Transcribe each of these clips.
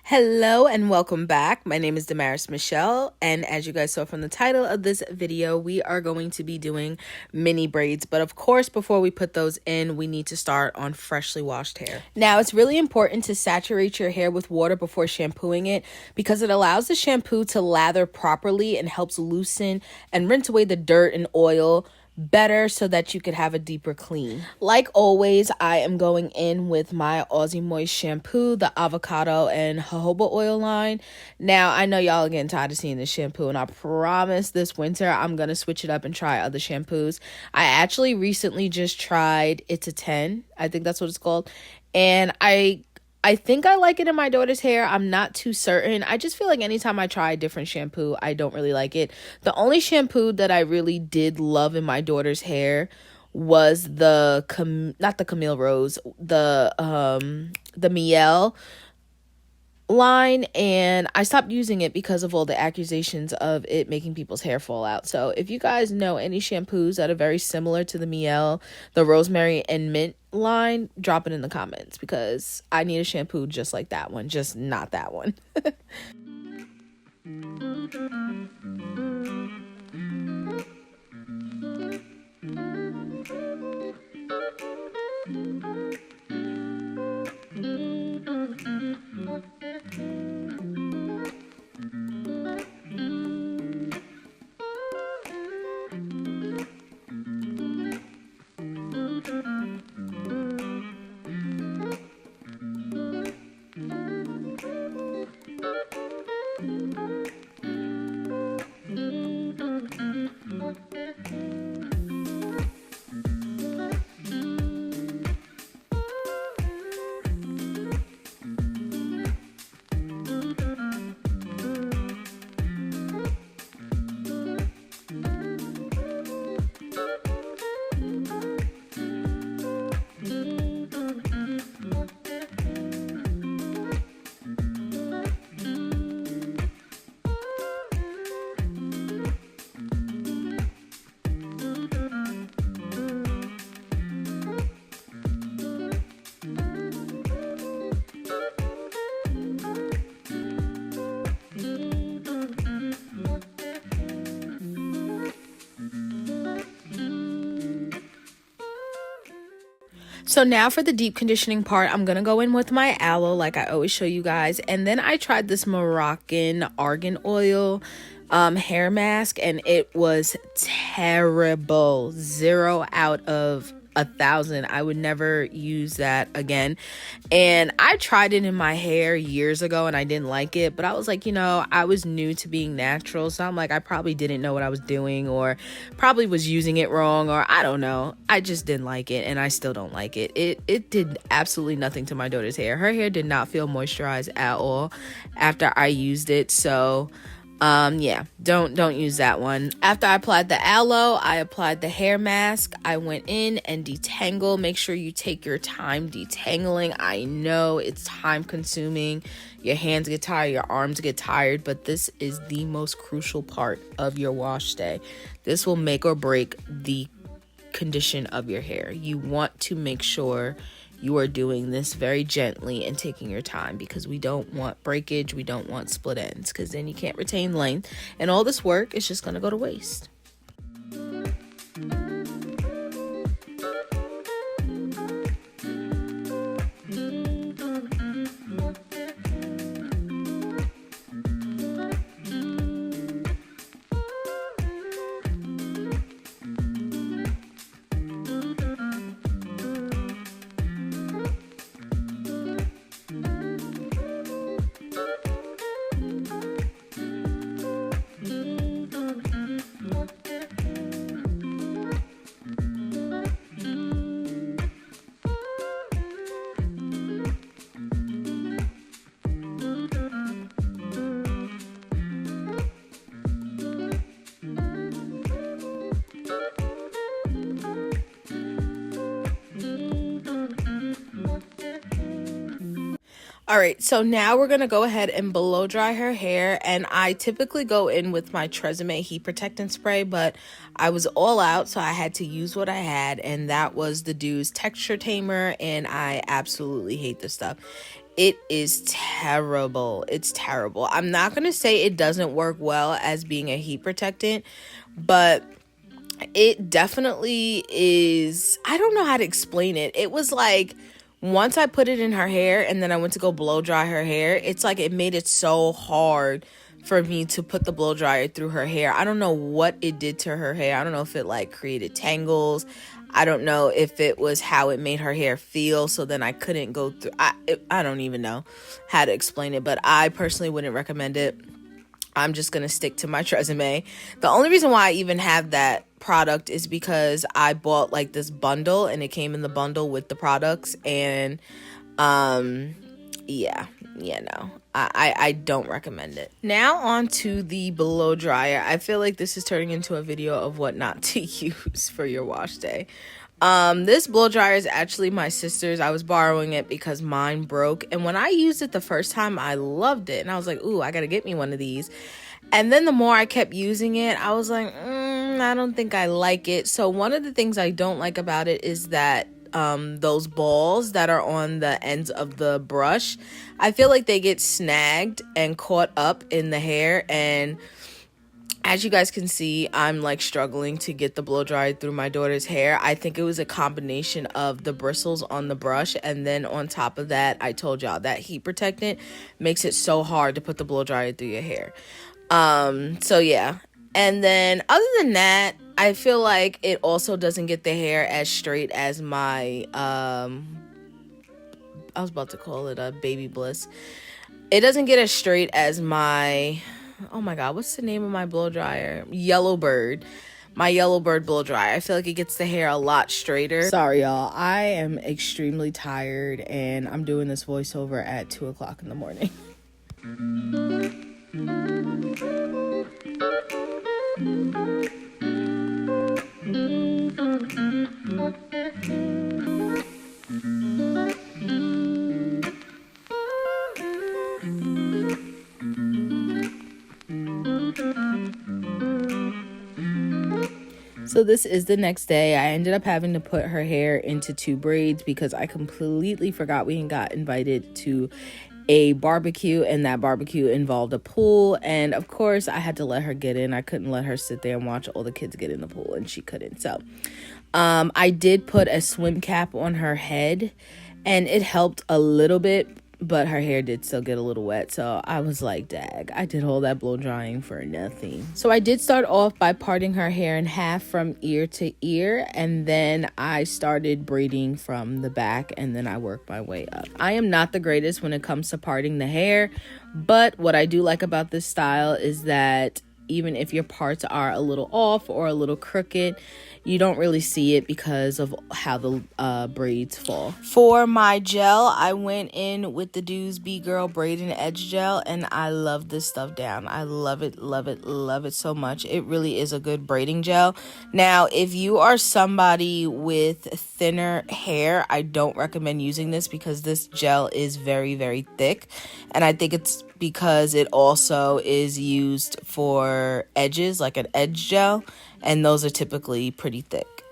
Hello and welcome back. My name is Damaris Michelle, and as you guys saw from the title of this video, we are going to be doing mini braids. But of course, before we put those in, we need to start on freshly washed hair. Now, it's really important to saturate your hair with water before shampooing it because it allows the shampoo to lather properly and helps loosen and rinse away the dirt and oil better so that you could have a deeper clean. Like always, I am going in with my Aussie Moist shampoo, the avocado and jojoba oil line. Now, I know y'all are getting tired of seeing this shampoo, and I promise this winter I'm gonna switch it up and try other shampoos. I actually recently just tried It's a 10, I think that's what it's called, and I think I like it in my daughter's hair. I'm not too certain. I just feel like anytime I try a different shampoo, I don't really like it. The only shampoo that I really did love in my daughter's hair was not the Camille Rose, the Miel line, and I stopped using it because of all the accusations of it making people's hair fall out. So if you guys know any shampoos that are very similar to the Miel, the Rosemary and Mint line, drop it in the comments because I need a shampoo just like that one, just not that one. So now for the deep conditioning part, I'm going to go in with my aloe like I always show you guys. And then I tried this Moroccan argan oil hair mask, and it was terrible. 0 out of 1,000. I would never use that again. And I tried it in my hair years ago and I didn't like it, but I was like, I was new to being natural, so I'm like, I probably didn't know what I was doing, or probably was using it wrong, or I don't know. I just didn't like it, and I still don't like it. It did absolutely nothing to my daughter's hair. Her hair did not feel moisturized at all after I used it. So yeah, don't use that one. After I applied the aloe, I applied the hair mask. I went in and detangle. Make sure you take your time detangling. I know it's time consuming. Your hands get tired, your arms get tired, but this is the most crucial part of your wash day. This will make or break the condition of your hair. You want to make sure you are doing this very gently and taking your time, because we don't want breakage, we don't want split ends, because then you can't retain length and all this work is just going to go to waste. All right, so now we're going to go ahead and blow dry her hair, and I typically go in with my Tresemme heat protectant spray, but I was all out, so I had to use what I had, and that was the Dew's Texture Tamer, and I absolutely hate this stuff. it is terrible. It's terrible. I'm not going to say it doesn't work well as being a heat protectant, but it definitely is. I don't know how to explain it. It was like once I put it in her hair and then I went to go blow dry her hair, it's like it made it so hard for me to put the blow dryer through her hair. I don't know what it did to her hair. I don't know if it like created tangles. I don't know if it was how it made her hair feel, so then I couldn't go through. I don't even know how to explain it, but I personally wouldn't recommend it. I'm just going to stick to my Tresemme. The only reason why I even have that product is because I bought like this bundle and it came in the bundle with the products, and no, I don't recommend it. Now on to the blow dryer. I feel like this is turning into a video of what not to use for your wash day. This blow dryer is actually my sister's. I was borrowing it because mine broke, and when I used it the first time, I loved it, and I was like, ooh, I gotta get me one of these. And then the more I kept using it, I was like, I don't think I like it. So one of the things I don't like about it is that those balls that are on the ends of the brush, I feel like they get snagged and caught up in the hair. And as you guys can see, I'm like struggling to get the blow dryer through my daughter's hair. I think it was a combination of the bristles on the brush, and then on top of that, I told y'all that heat protectant makes it so hard to put the blow dryer through your hair. So yeah. And then other than that, I feel like it also doesn't get the hair as straight as my I was about to call it a Baby Bliss. It doesn't get as straight as my, oh my god, what's the name of my blow dryer? Yellowbird. My Yellowbird blow dryer. I feel like it gets the hair a lot straighter. Sorry y'all, I am extremely tired and I'm doing this voiceover at 2 o'clock in the morning. So this is the next day. I ended up having to put her hair into 2 braids because I completely forgot we got invited to a barbecue, and that barbecue involved a pool, and of course I had to let her get in. I couldn't let her sit there and watch all the kids get in the pool, and she couldn't. So I did put a swim cap on her head and it helped a little bit, but her hair did still get a little wet. So I was like, dag, I did all that blow drying for nothing. So I did start off by parting her hair in half from ear to ear, and then I started braiding from the back, and then I worked my way up. I am not the greatest when it comes to parting the hair, but what I do like about this style is that even if your parts are a little off or a little crooked, you don't really see it because of how the braids fall. For my gel, I went in with the Do's B Girl Braid and Edge Gel, and I love this stuff down. I love it, love it, love it so much. It really is a good braiding gel. Now, if you are somebody with thinner hair, I don't recommend using this because this gel is very, very thick, and I think it's because it also is used for edges, like an edge gel, and those are typically pretty thick.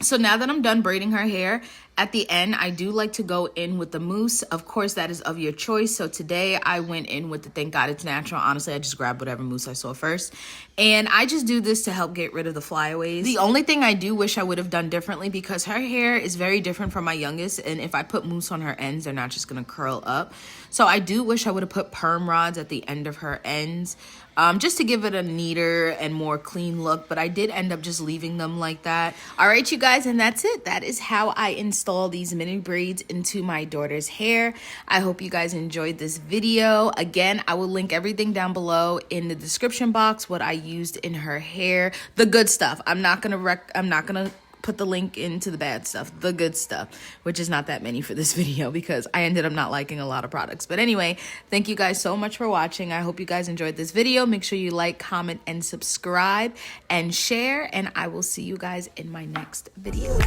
So now that I'm done braiding her hair, at the end, I do like to go in with the mousse. Of course, that is of your choice. So today I went in with the Thank God It's Natural. Honestly, I just grabbed whatever mousse I saw first. And I just do this to help get rid of the flyaways. The only thing I do wish I would have done differently, because her hair is very different from my youngest. And if I put mousse on her ends, they're not just going to curl up. So I do wish I would have put perm rods at the end of her ends, just to give it a neater and more clean look. But I did end up just leaving them like that. All right, you guys, and that's it. That is how I install these mini braids into my daughter's hair. I hope you guys enjoyed this video. Again, I will link everything down below in the description box, what I used in her hair, the good stuff. I'm not gonna put the link into the bad stuff, the good stuff, which is not that many for this video because I ended up not liking a lot of products. But anyway, thank you guys so much for watching. I hope you guys enjoyed this video. Make sure you like, comment, and subscribe and share, and I will see you guys in my next video.